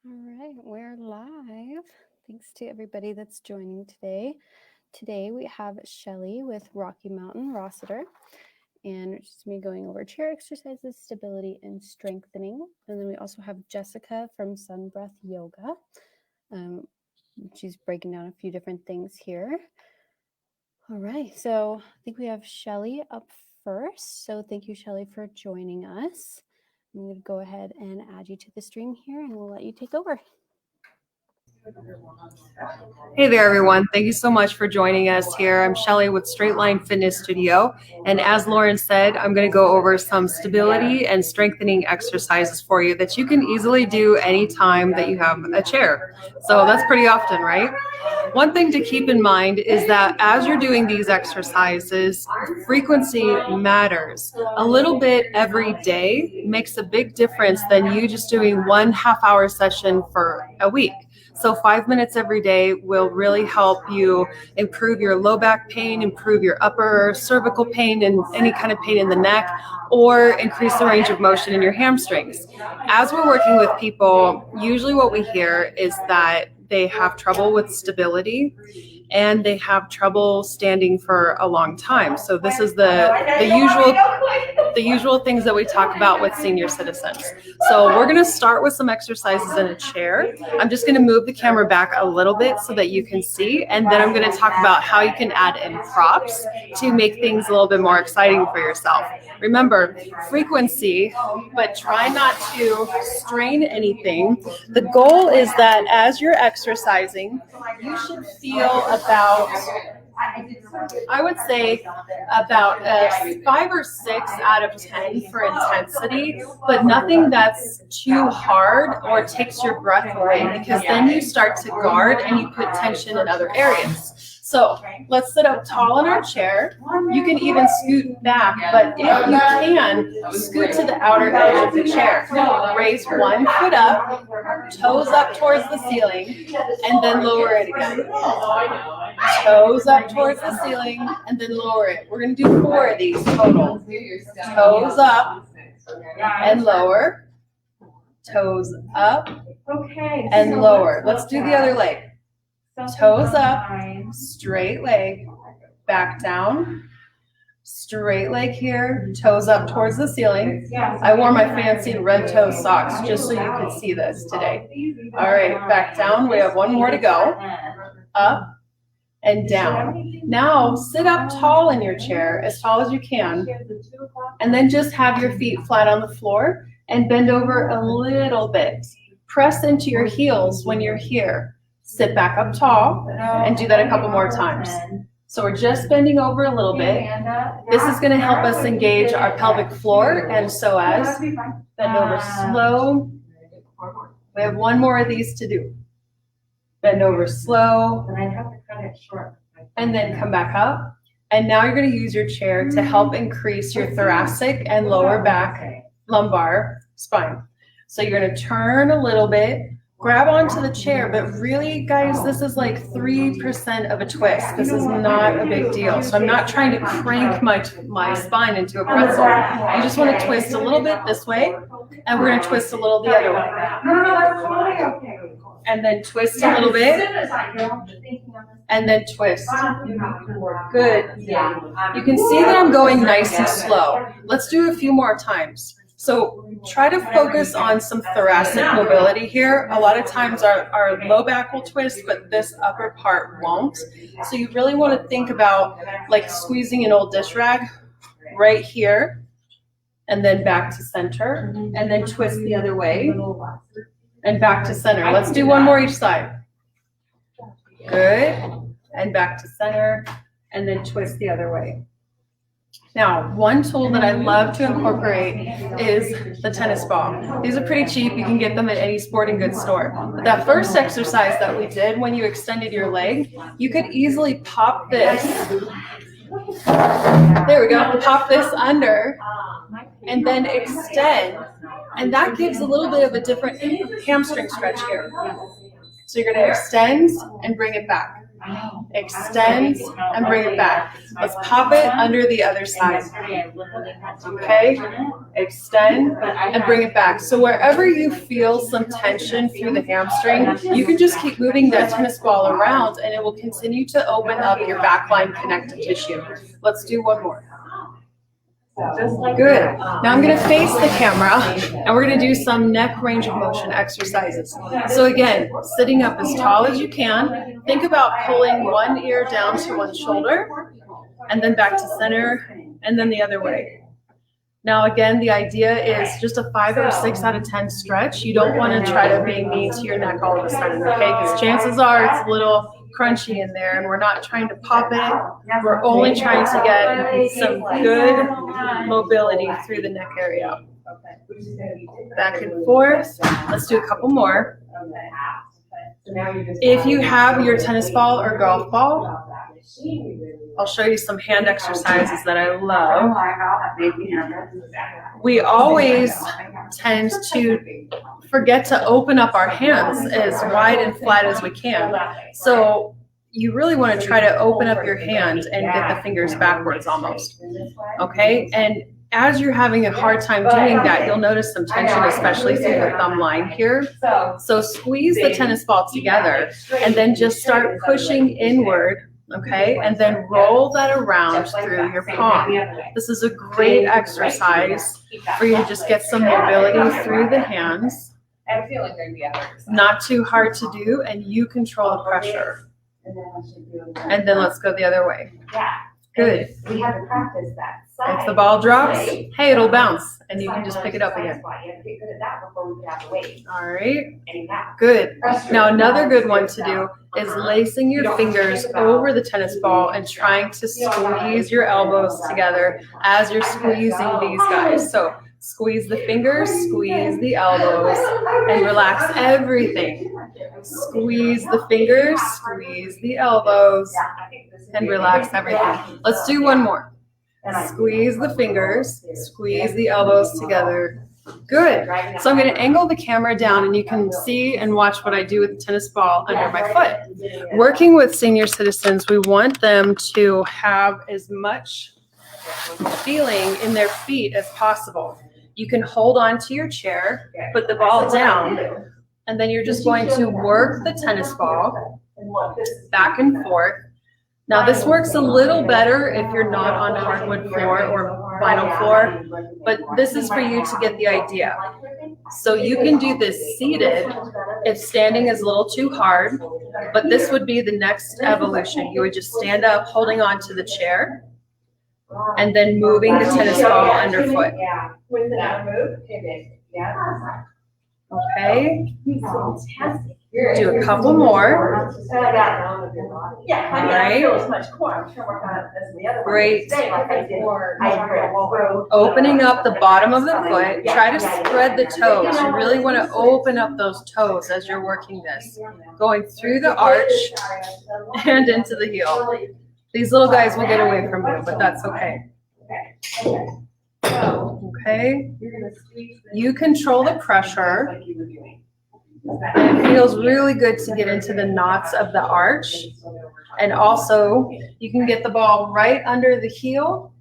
All right, we're live. Thanks to everybody that's joining today. Today we have Shelly with Rocky Mountain Rossiter, and we're just going to be going over chair exercises, stability, and strengthening. And then we also have Jessica from Sun Breath Yoga. She's breaking down a few different things here. All right, so I think we have Shelly up first. So thank you, Shelly, for joining us. I'm going to go ahead and add you to the stream here, and we'll let you take over. Hey there, everyone. Thank you so much for joining us here. I'm Shelly with Straight Line Fitness Studio. And as Lauren said, I'm going to go over some stability and strengthening exercises for you that you can easily do anytime that you have a chair. So that's pretty often, right? One thing to keep in mind is that as you're doing these exercises, frequency matters. A little bit every day makes a big difference than you just doing 1 half-hour session for a week. So 5 minutes every day will really help you improve your low back pain, improve your upper cervical pain and any kind of pain in the neck, or increase the range of motion in your hamstrings. As we're working with people, usually what we hear is that they have trouble with stability and they have trouble standing for a long time. So this is the usual things that we talk about with senior citizens. So we're going to start with some exercises in a chair. I'm just going to move the camera back a little bit so that you can see, and then I'm going to talk about how you can add in props to make things a little bit more exciting for yourself. Remember, frequency, but try not to strain anything. The goal is that as you're exercising, you should feel about, I would say, about a 5 or 6 out of 10 for intensity, but nothing that's too hard or takes your breath away, because then you start to guard and you put tension in other areas. So let's sit up tall in our chair. You can even scoot back, but if you can, scoot to the outer edge of the chair. Raise one foot up, toes up towards the ceiling, and then lower it again. Toes up towards the ceiling, and then lower it. We're going to do 4 of these total. Toes up and lower. Toes up and lower. Let's do the other leg. Toes up, straight leg, back down, straight leg here, toes up towards the ceiling. I wore my fancy red toe socks just so you could see this today. All right, back down. We have 1 more to go. Up and down. Now sit up tall in your chair, as tall as you can, and then just have your feet flat on the floor and bend over a little bit. Press into your heels when you're here. Sit back up tall and do that a couple more times. So we're just bending over a little bit. This is going to help us engage our pelvic floor and psoas. Bend over slow. We have 1 more of these to do. Bend over slow. And then come back up. And now you're going to use your chair to help increase your thoracic and lower back, lumbar, spine. So you're going to turn a little bit. Grab onto the chair, but really, guys, this is like 3% of a twist. This is not a big deal. So I'm not trying to crank my spine into a pretzel. You just want to twist a little bit this way, and we're going to twist a little the other way. And then twist a little bit, and then twist. Good. You can see that I'm going nice and slow. Let's do a few more times. So try to focus on some thoracic mobility here. A lot of times our low back will twist, but this upper part won't. So you really want to think about like squeezing an old dish rag right here, and then back to center, and then twist the other way, and back to center. Let's do 1 more each side. Good. And back to center, and then twist the other way. Now, one tool that I love to incorporate is the tennis ball. These are pretty cheap. You can get them at any sporting goods store. But that first exercise that we did when you extended your leg, you could easily pop this. There we go. Pop this under and then extend. And that gives a little bit of a different hamstring stretch here. So you're going to extend and bring it back. Extend and bring it back. Let's pop it under the other side. Okay, extend and bring it back. So wherever you feel some tension through the hamstring, you can just keep moving that tennis ball around and it will continue to open up your back line connective tissue. Let's do one more. Good. Now I'm going to face the camera and we're going to do some neck range of motion exercises. So again, sitting up as tall as you can, think about pulling one ear down to one shoulder and then back to center and then the other way. Now again, the idea is just a 5 or 6 out of 10 stretch. You don't want to try to be mean to your neck all of a sudden, okay? Because chances are it's a little crunchy in there and we're not trying to pop it. We're only trying to get some good mobility through the neck area. Back and forth. Let's do a couple more. If you have your tennis ball or golf ball, I'll show you some hand exercises that I love. We always tend to forget to open up our hands as wide and flat as we can. So you really want to try to open up your hand and get the fingers backwards almost. Okay? And as you're having a hard time doing that, you'll notice some tension, especially through the thumb line here. So squeeze the tennis ball together and then just start pushing inward. Okay, and then roll that around through your palm. This is a great exercise for you to just get some mobility through the hands. Not too hard to do, and you control the pressure. And then let's go the other way. Good. We have to practice that. If the ball drops, hey, it'll bounce, and you can just pick it up again. All right. Good. Now another good one to do is lacing your fingers over the tennis ball and trying to squeeze your elbows together as you're squeezing these guys. So squeeze the fingers, squeeze the elbows, and relax everything. Squeeze the fingers, squeeze the elbows, and relax everything. Let's do one more. Squeeze the fingers, squeeze the elbows together. Good. So I'm going to angle the camera down and you can see and watch what I do with the tennis ball under my foot. Working with senior citizens, we want them to have as much feeling in their feet as possible. You can hold on to your chair, put the ball down, and then you're just going to work the tennis ball back and forth. Now this works a little better if you're not on hardwood floor or vinyl floor, but this is for you to get the idea. So you can do this seated if standing is a little too hard, but this would be the next evolution. You would just stand up holding on to the chair and then moving the tennis ball underfoot. Okay. Do a couple more. All right. Great. Opening up the bottom of the foot. Try to spread the toes. You really want to open up those toes as you're working this. Going through the arch and into the heel. These little guys will get away from you, but that's okay. Okay. You control the pressure. And it feels really good to get into the knots of the arch. And also, you can get the ball right under the heel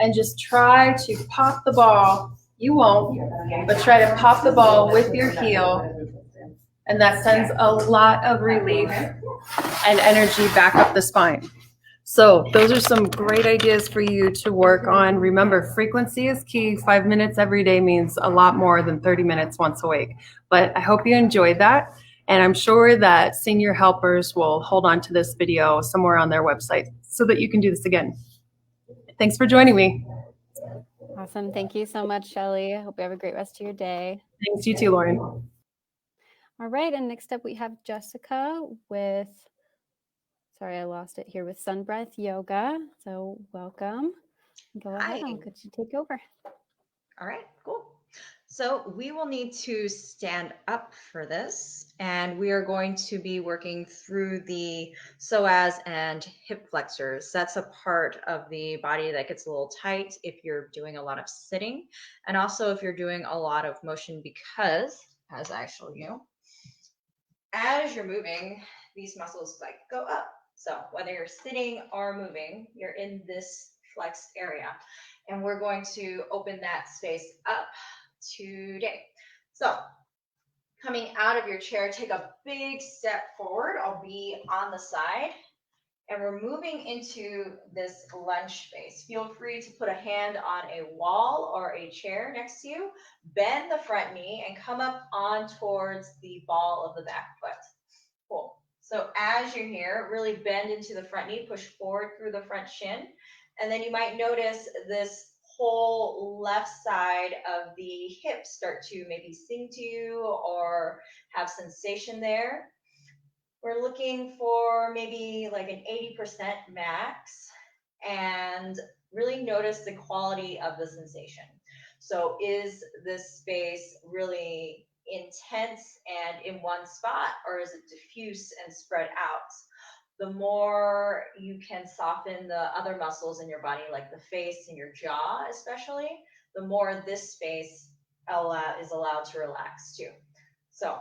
and just try to pop the ball. You won't, but try to pop the ball with your heel. And that sends a lot of relief and energy back up the spine. So those are some great ideas for you to work on. Remember, frequency is key. 5 minutes every day means a lot more than 30 minutes once a week. But I hope you enjoyed that. And I'm sure that senior helpers will hold on to this video somewhere on their website so that you can do this again. Thanks for joining me. Awesome. Thank you so much, Shelly. I hope you have a great rest of your day. Thanks, you too, Lauren. All right. And next up, we have Jessica with, sorry, I lost it here, with Sun Breath Yoga. So welcome. Go ahead. I'll get you take over. All right, cool. So we will need to stand up for this, and we are going to be working through the psoas and hip flexors. That's a part of the body that gets a little tight if you're doing a lot of sitting, and also if you're doing a lot of motion, because, as I show you, as you're moving, these muscles like go up. So whether you're sitting or moving, you're in this flexed area. And we're going to open that space up today. So coming out of your chair, take a big step forward. I'll be on the side. And we're moving into this lunge space. Feel free to put a hand on a wall or a chair next to you. Bend the front knee and come up on towards the ball of the back foot. Cool. So as you're here, really bend into the front knee, push forward through the front shin. And then you might notice this whole left side of the hips start to maybe sing to you or have sensation there. We're looking for maybe like an 80% max and really notice the quality of the sensation. So is this space really intense and in one spot, or is it diffuse and spread out? The more you can soften the other muscles in your body, like the face and your jaw especially, the more this space is allowed to relax too. So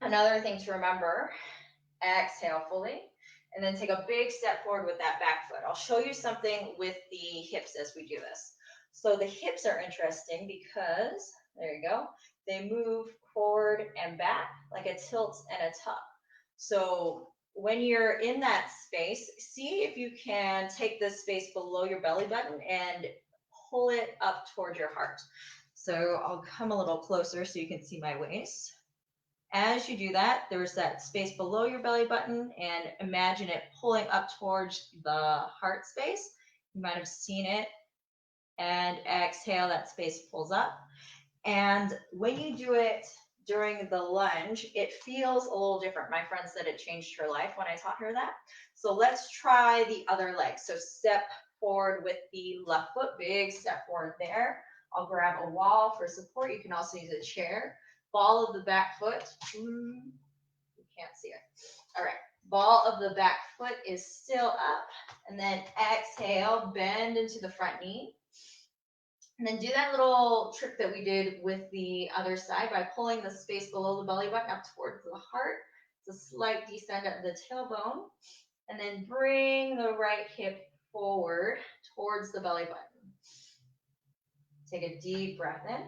another thing to remember, exhale fully, and then take a big step forward with that back foot. I'll show you something with the hips as we do this. So the hips are interesting because, there you go, they move forward and back like a tilt and a tuck. So when you're in that space, see if you can take this space below your belly button and pull it up toward your heart. So I'll come a little closer so you can see my waist. As you do that, there's that space below your belly button, and imagine it pulling up towards the heart space. You might have seen it. And exhale, that space pulls up. And when you do it during the lunge, it feels a little different. My friend said it changed her life when I taught her that. So let's try the other leg. So step forward with the left foot, big step forward there. I'll grab a wall for support. You can also use a chair. Ball of the back foot. You can't see it. All right. Ball of the back foot is still up. And then exhale, bend into the front knee. And then do that little trick that we did with the other side by pulling the space below the belly button up towards the heart. It's a slight descent of the tailbone. And then bring the right hip forward towards the belly button. Take a deep breath in.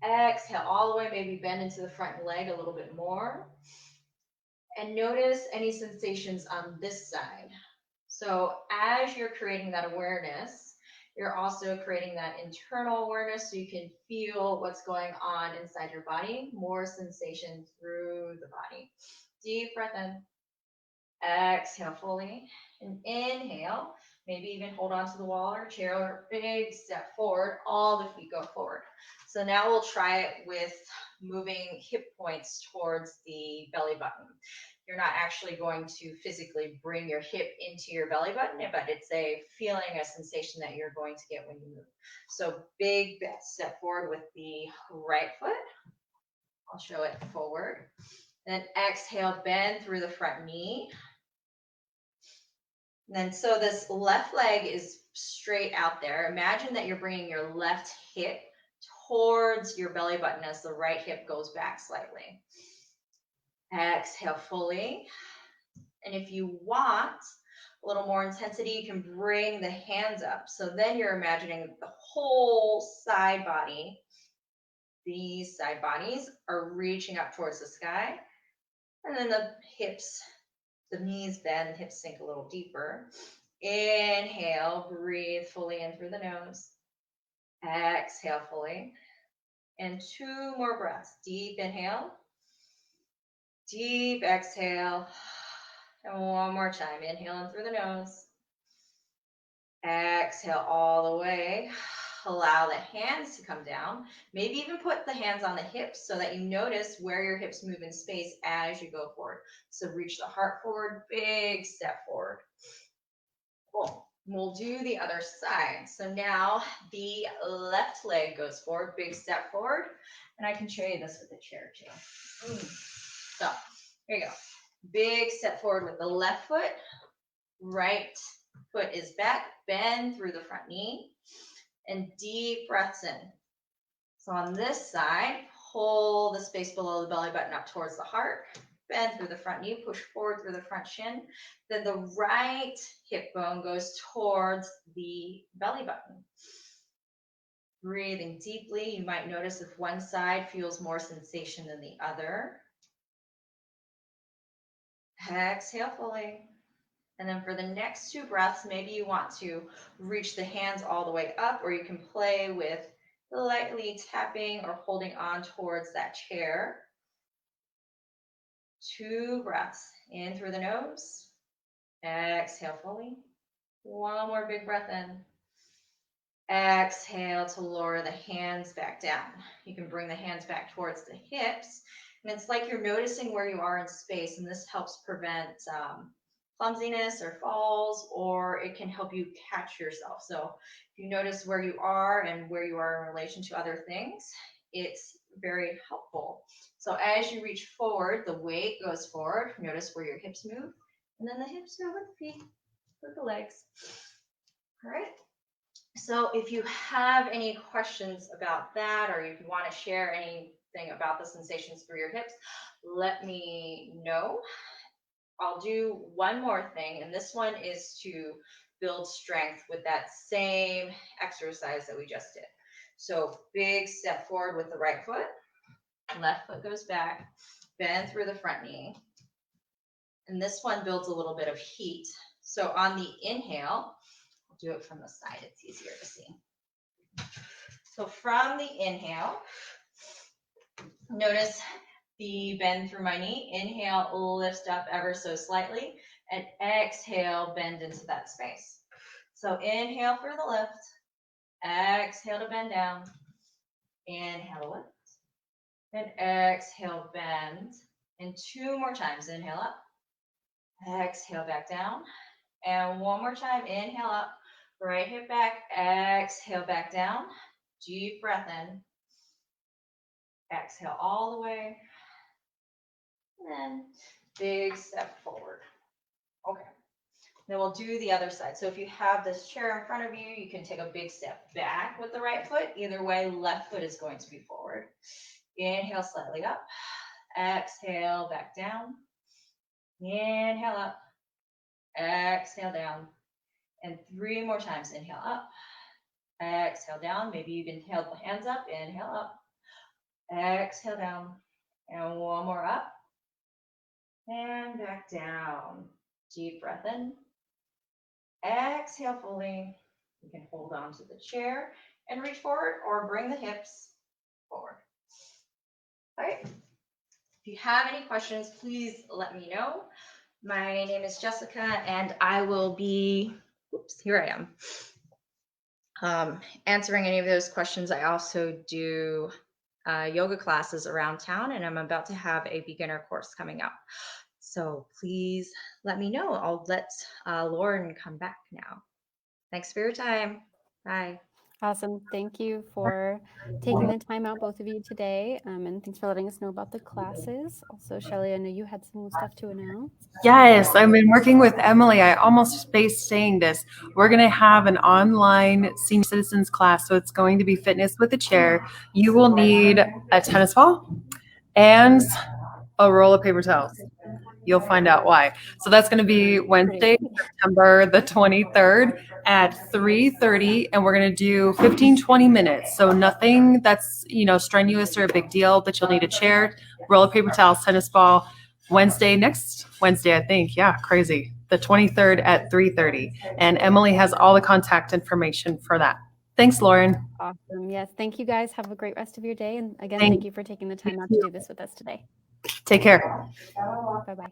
Exhale all the way, maybe bend into the front leg a little bit more. And notice any sensations on this side. So as you're creating that awareness, you're also creating that internal awareness so you can feel what's going on inside your body, more sensation through the body. Deep breath in. Exhale fully. And inhale. Maybe even hold on to the wall or chair or big step forward. All the feet go forward. So now we'll try it with moving hip points towards the belly button. You're not actually going to physically bring your hip into your belly button, but it's a feeling, a sensation that you're going to get when you move. So big step forward with the right foot. I'll show it forward. Then exhale, bend through the front knee. And then so this left leg is straight out there. Imagine that you're bringing your left hip towards your belly button as the right hip goes back slightly. Exhale fully. And if you want a little more intensity, you can bring the hands up. So then you're imagining the whole side body. These side bodies are reaching up towards the sky. And then the hips, the knees bend, the hips sink a little deeper. Inhale, breathe fully in through the nose. Exhale fully. And 2 more breaths. Deep inhale. Deep exhale. And one more time. Inhale in through the nose. Exhale all the way. Allow the hands to come down. Maybe even put the hands on the hips so that you notice where your hips move in space as you go forward. So reach the heart forward, big step forward. Cool. We'll do the other side. So now the left leg goes forward, big step forward. And I can show you this with the chair too. So here you go. Big step forward with the left foot. Right foot is back. Bend through the front knee. And deep breaths in. So on this side, pull the space below the belly button up towards the heart. bend through the front knee, push forward through the front shin. Then the right hip bone goes towards the belly button. Breathing deeply. You might notice if one side feels more sensation than the other. Exhale fully. And then for the next 2 breaths, maybe you want to reach the hands all the way up, or you can play with lightly tapping or holding on towards that chair. 2 breaths. In through the nose. Exhale fully. One more big breath in. Exhale to lower the hands back down. You can bring the hands back towards the hips. And it's like you're noticing where you are in space, and this helps prevent clumsiness or falls, or it can help you catch yourself. So if you notice where you are and where you are in relation to other things, it's very helpful. So as you reach forward, the weight goes forward. Notice where your hips move, and then the hips move with the feet, with the legs. All right. So if you have any questions about that, or if you want to share anything about the sensations for your hips, let me know. I'll do one more thing, and this one is to build strength with that same exercise that we just did. So big step forward with the right foot, left foot goes back, bend through the front knee. And this one builds a little bit of heat. So on the inhale, I'll do it from the side, it's easier to see. So from the inhale, notice the bend through my knee. Inhale, lift up ever so slightly, and exhale, bend into that space. So inhale for the lift, exhale to bend down, inhale lift, and exhale bend, and 2 more times. Inhale up, exhale back down, and 1 more time. Inhale up, right hip back, exhale back down, deep breath in, exhale all the way, and then big step forward. Okay. Then we'll do the other side. So if you have this chair in front of you, you can take a big step back with the right foot. Either way, left foot is going to be forward. Inhale slightly up. Exhale back down. Inhale up. Exhale down. And 3 more times. Inhale up. Exhale down. Maybe you can inhale the hands up. Inhale up. Exhale down. And 1 more up. And back down. Deep breath in. Exhale fully. You can hold on to the chair and reach forward, or bring the hips forward. All right. If you have any questions, please let me know. My name is Jessica, and I will be, here I am, answering any of those questions. I also do yoga classes around town, and I'm about to have a beginner course coming up. So please let me know. I'll let Lauren come back now. Thanks for your time. Bye. Awesome. Thank you for taking the time out, both of you, today. And thanks for letting us know about the classes. Also, Shelly, I know you had some stuff to announce. Yes, I've been working with Emily. I almost spaced saying this. We're going to have an online senior citizens class. So it's going to be fitness with a chair. You will need a tennis ball and a roll of paper towels. You'll find out why. So that's going to be Wednesday, September the 23rd at 3:30, and we're going to do 15-20 minutes. So nothing that's, strenuous or a big deal, but you'll need a chair, roll of paper towels, tennis ball. Next Wednesday, I think. Yeah, crazy. The 23rd at 3:30. And Emily has all the contact information for that. Thanks, Lauren. Awesome. Yes. Thank you, guys. Have a great rest of your day. And again, thank you for taking the time out to do this with us today. Take care. Bye-bye.